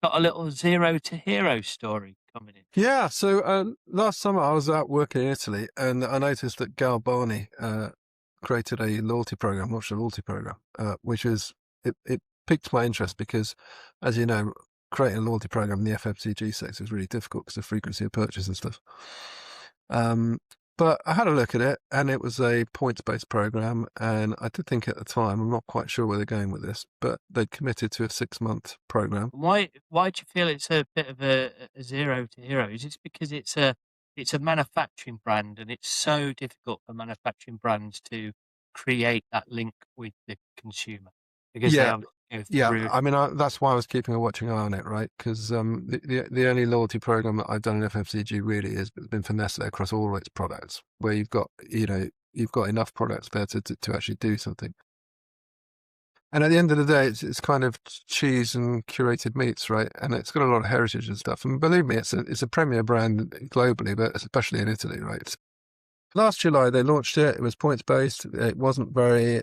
got a little zero to hero story coming in. Yeah, so last summer I was out working in Italy, and I noticed that Galbani created a loyalty program, launched a loyalty program, which is it piqued my interest because, as you know, creating a loyalty program in the FMCG sector is really difficult because of frequency of purchase and stuff. Um, but I had a look at it, and it was a points-based program, and I did think at the time, I'm not quite sure where they're going with this, but they committed to a 6-month program. Why do you feel it's a bit of a zero to hero? Is it because it's a manufacturing brand and it's so difficult for manufacturing brands to create that link with the consumer because they Yeah, obviously go yeah. through. I mean, that's why I was keeping a watching eye on it, right? Because the only loyalty program that I've done in FMCG really has been for Nestle across all its products, where you've got enough products there to actually do something. And at the end of the day, it's kind of cheese and curated meats, right? And it's got a lot of heritage and stuff. And believe me, it's a premier brand globally, but especially in Italy, right? Last July they launched it. It was points based. It wasn't very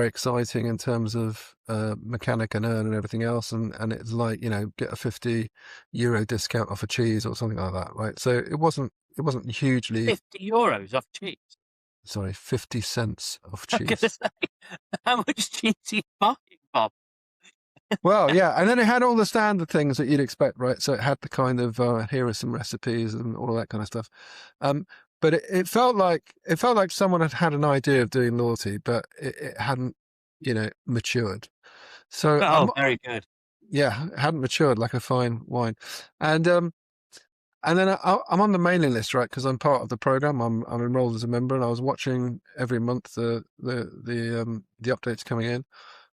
exciting in terms of mechanic and earn and everything else, and it's like, get a €50 discount off a cheese or something like that, right? So it wasn't hugely. €50 off cheese. Sorry, 50 cents off I'm gonna cheese. say, how much cheese are you buying, Bob? Well, yeah, and then it had all the standard things that you'd expect, right? So it had the kind of here are some recipes and all of that kind of stuff. Um, but it felt like someone had had an idea of doing loyalty, but it hadn't, matured. So Oh, very good. yeah, it hadn't matured like a fine wine, and and then I'm on the mailing list, right? Because I'm part of the program. I'm enrolled as a member, and I was watching every month the updates coming in,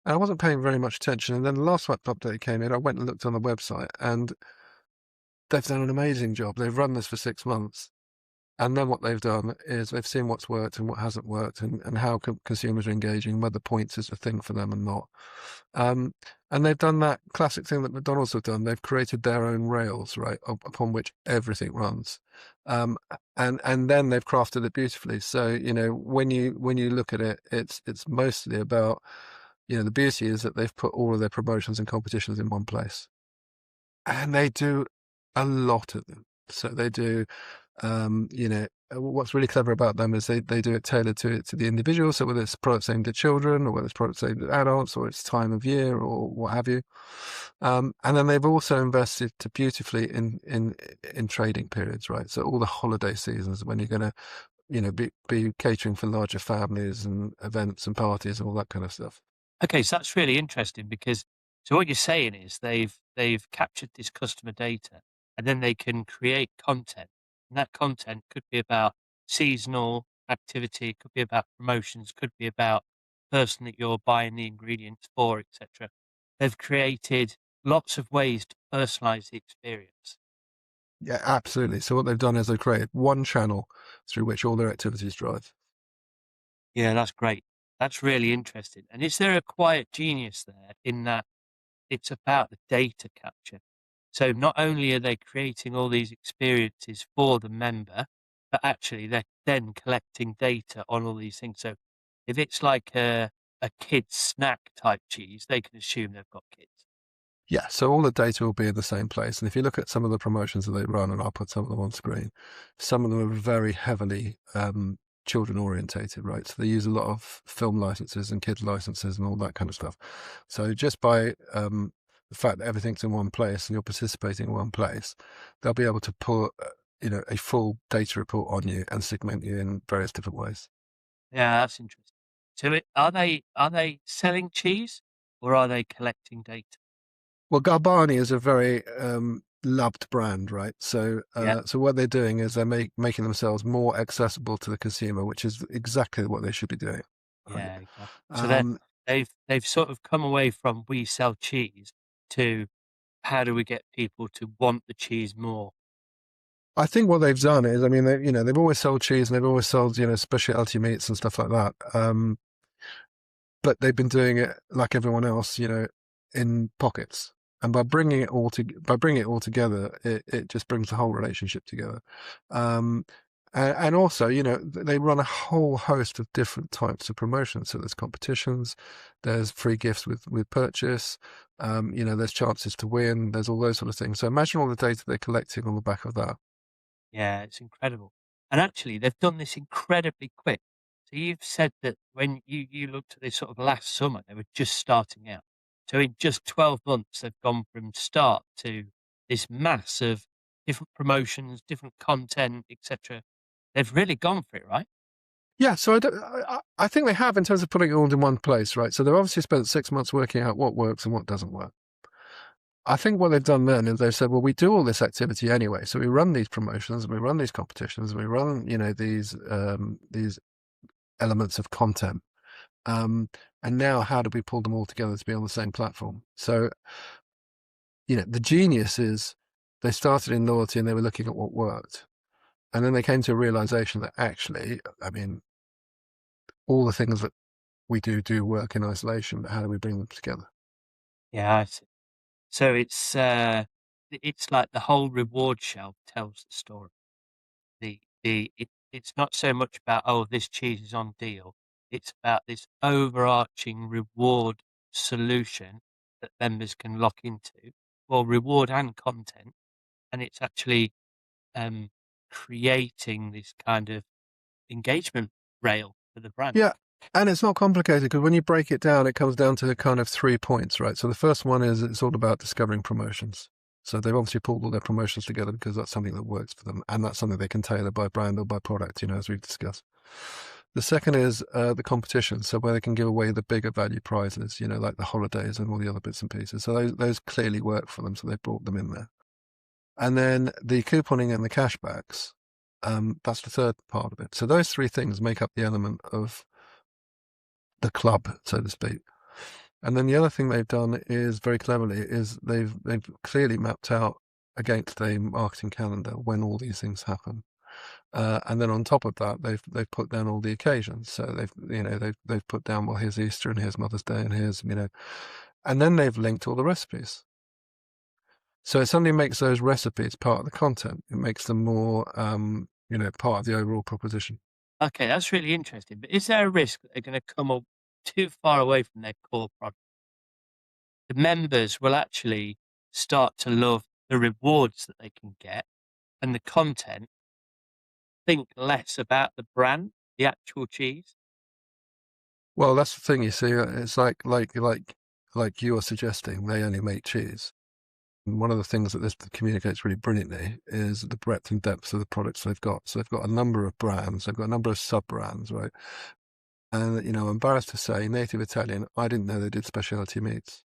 and I wasn't paying very much attention. And then the last update came in. I went and looked on the website, and they've done an amazing job. They've run this for 6 months, and then what they've done is they've seen what's worked and what hasn't worked, and how consumers are engaging, whether points is a thing for them and not. Um, and they've done that classic thing that McDonald's have done. They've created their own rails, right, upon which everything runs. And then they've crafted it beautifully. So, when you look at it, it's mostly about, the beauty is that they've put all of their promotions and competitions in one place. And they do a lot of them. So they do, what's really clever about them is they do it tailored to the individual. So whether it's products aimed at children, or whether it's products aimed at adults, or it's time of year, or what have you. And then they've also invested beautifully in trading periods, right? So all the holiday seasons when you're going to, be catering for larger families and events and parties and all that kind of stuff. Okay, so that's really interesting because so what you're saying is they've captured this customer data and then they can create content. And that content could be about seasonal activity, could be about promotions, could be about the person that you're buying the ingredients for, etc. They've created lots of ways to personalize the experience. Yeah, absolutely. So what they've done is they've created one channel through which all their activities drive. Yeah, that's great. That's really interesting. And is there a quiet genius there in that it's about the data capture? So not only are they creating all these experiences for the member, but actually they're then collecting data on all these things. So if it's like a kid's snack type cheese, they can assume they've got kids. Yeah, so all the data will be in the same place. And if you look at some of the promotions that they run, and I'll put some of them on screen, some of them are very heavily children orientated, right? So they use a lot of film licenses and kids licenses and all that kind of stuff. So just by the fact that everything's in one place and you're participating in one place, they'll be able to put a full data report on you and segment you in various different ways. Yeah, that's interesting. So are they selling cheese or are they collecting data? Well, Galbani is a very loved brand, right? So, Yeah, so what they're doing is they're making themselves more accessible to the consumer, which is exactly what they should be doing, right? yeah, exactly. So Um, they've sort of come away from we sell cheese to how do we get people to want the cheese more? I think what they've done is, I mean, they've always sold cheese and they've always sold, specialty meats and stuff like that. But they've been doing it like everyone else, in pockets. And by bringing it all together, it just brings the whole relationship together. Um, And also, you know, they run a whole host of different types of promotions. So there's competitions, there's free gifts with purchase, you know, there's chances to win, there's all those sort of things. So imagine all the data they're collecting on the back of that. Yeah, it's incredible. And actually, they've done this incredibly quick. So you've said that when you looked at this sort of last summer, they were just starting out. So in just 12 months, they've gone from start to this mass of different promotions, different content, etc. They've really gone for it, right? Yeah, so I think they have in terms of putting it all in one place, right? So they've obviously spent 6 months working out what works and what doesn't work. I think what they've done then is they've said, well, we do all this activity anyway. So we run these promotions, and we run these competitions, and we run, you know, these elements of content. And now how do we pull them all together to be on the same platform? So, you know, the genius is they started in loyalty and they were looking at what worked. And then they came to a realization that actually, I mean, all the things that we do work in isolation, but how do we bring them together? Yeah, I see. So it's like the whole reward shelf tells the story. It's not so much about, oh, this cheese is on deal. It's about this overarching reward solution that members can lock into, well, reward and content, and it's actually um, creating this kind of engagement rail for the brand. Yeah. And it's not complicated because when you break it down, it comes down to kind of 3 points, right? So the first one is it's all about discovering promotions. So they've obviously pulled all their promotions together because that's something that works for them. And that's something they can tailor by brand or by product, you know, as we've discussed. The second is the competition. So where they can give away the bigger value prizes, you know, like the holidays and all the other bits and pieces. So those clearly work for them. So they brought them in there. And then the couponing and the cashbacks, that's the third part of it. So those three things make up the element of the club, so to speak. And then the other thing they've done is very cleverly is they've clearly mapped out against a marketing calendar when all these things happen. And then on top of that, they've put down all the occasions. So they've put down, well, here's Easter and here's Mother's Day and here's, you know, and then they've linked all the recipes. So it suddenly makes those recipes part of the content. It makes them more, you know, part of the overall proposition. Okay, that's really interesting. But is there a risk that they're going to come up too far away from their core product? The members will actually start to love the rewards that they can get and the content, think less about the brand, the actual cheese. Well, that's the thing, you see. It's like you are suggesting. They only make cheese. And one of the things that this communicates really brilliantly is the breadth and depth of the products they've got. So they've got a number of brands. They've got a number of sub brands, right? And you know, I'm embarrassed to say, native Italian. I didn't know they did specialty meats,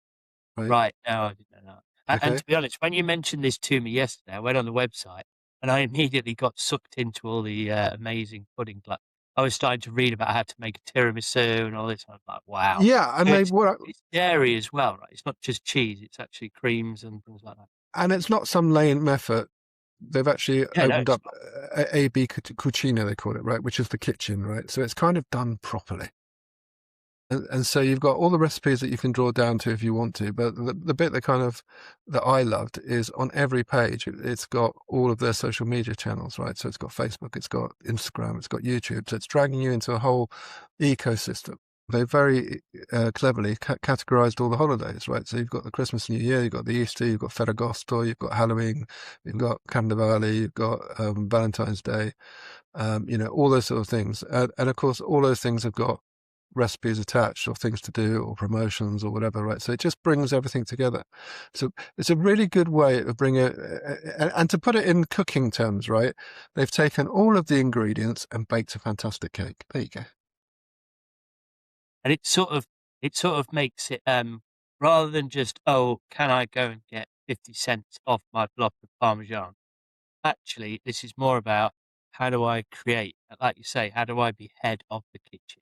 right? Right. No, I didn't know that. And Okay. to be honest, when you mentioned this to me yesterday, I went on the website and I immediately got sucked into all the amazing pudding. Like I was starting to read about how to make a tiramisu and all this. I was like, wow. Yeah, and So they what it's dairy as well, right? It's not just cheese; it's actually creams and things like that. and it's not some lame effort. They've actually Yeah, no, opened it's up not. AB Cucina, they call it, right? Which is the kitchen, right? So it's kind of done properly. And so you've got all the recipes that you can draw down to if you want to, but the bit that I loved is on every page it's got all of their social media channels, right? So it's got Facebook, it's got Instagram, it's got YouTube, so it's dragging you into a whole ecosystem. They very cleverly categorized all the holidays, right? So you've got the Christmas, New Year, you've got the Easter, you've got Ferragosto, you've got Halloween, you've got Carnevale, you've got Valentine's Day, you know, all those sort of things, and of course all those things have got recipes attached or things to do or promotions or whatever, right? So it just brings everything together. So it's a really good way of bringing it, and to put it in cooking terms, right? They've taken all of the ingredients and baked a fantastic cake. There you go. And it sort of makes it rather than just, oh, can I go and get 50 cents off my block of Parmesan? Actually, this is more about how do I create, like you say, how do I be head of the kitchen?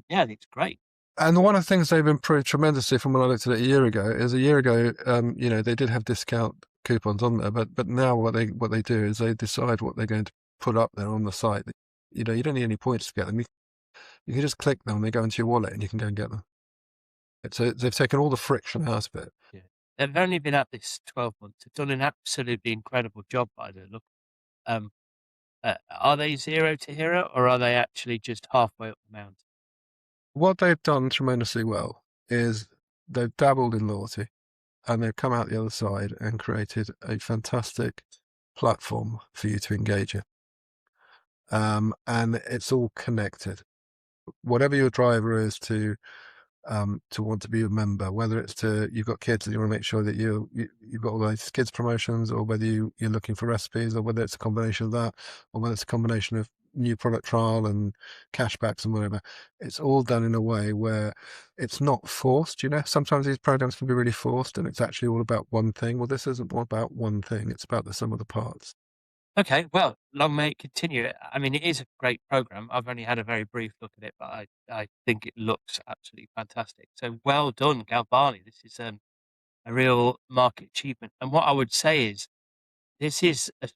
Yeah, it's great. And one of the things they've improved tremendously from when I looked at it a year ago is a year ago, you know, they did have discount coupons on there, but now what they do is they decide what they're going to put up there on the site. You know, you don't need any points to get them. You can just click them, they go into your wallet, and you can go and get them. So they've taken all the friction out of it. Yeah. They've only been at this 12 months. They've done an absolutely incredible job by the look. Um, Are they 0 to hero, or are they actually just halfway up the mountain? What they've done tremendously well is they've dabbled in loyalty and they've come out the other side and created a fantastic platform for you to engage in. And it's all connected. Whatever your driver is to want to be a member, whether it's you've got kids and you want to make sure that you've got all those kids promotions, or whether you're looking for recipes, or whether it's a combination of that, or whether it's a combination of new product trial and cashbacks and whatever. It's all done in a way where it's not forced. Sometimes these programs can be really forced and it's actually all about one thing. Well, this isn't all about one thing. It's about the sum of the parts. Okay, well, long may it continue. I mean, it is a great program. I've only had a very brief look at it, but I think it looks absolutely fantastic. So well done, Galbani. This is a real market achievement. And what I would say is this is a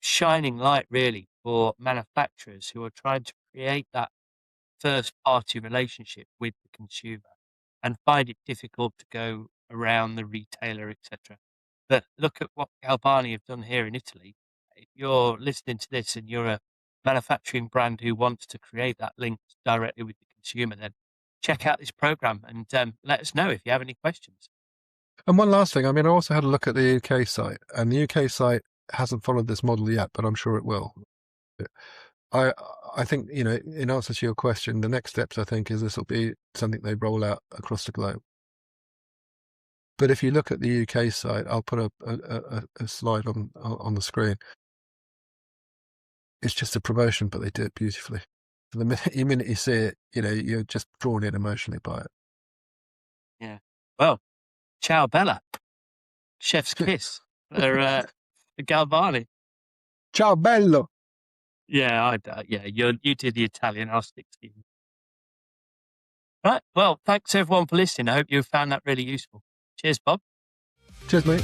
shining light, really, for manufacturers who are trying to create that first party relationship with the consumer and find it difficult to go around the retailer, etc. But look at what Galbani have done here in Italy. If you're listening to this and you're a manufacturing brand who wants to create that link directly with the consumer, then check out this program and let us know if you have any questions. And one last thing, I mean, I also had a look at the UK site, and the UK site hasn't followed this model yet, but I'm sure it will. I I think, in answer to your question, the next steps, I think, is this will be something they roll out across the globe. But if you look at the UK site, I'll put a slide on the screen. It's just a promotion, but they do it beautifully. The minute you see it, you're just drawn in emotionally by it. Yeah. Well, ciao Bella, chef's kiss for Galvani. Ciao bello. Yeah, yeah, you did the Italian. I'll stick to you. Right. Well, thanks everyone for listening. I hope you found that really useful. Cheers, Bob. Cheers, mate.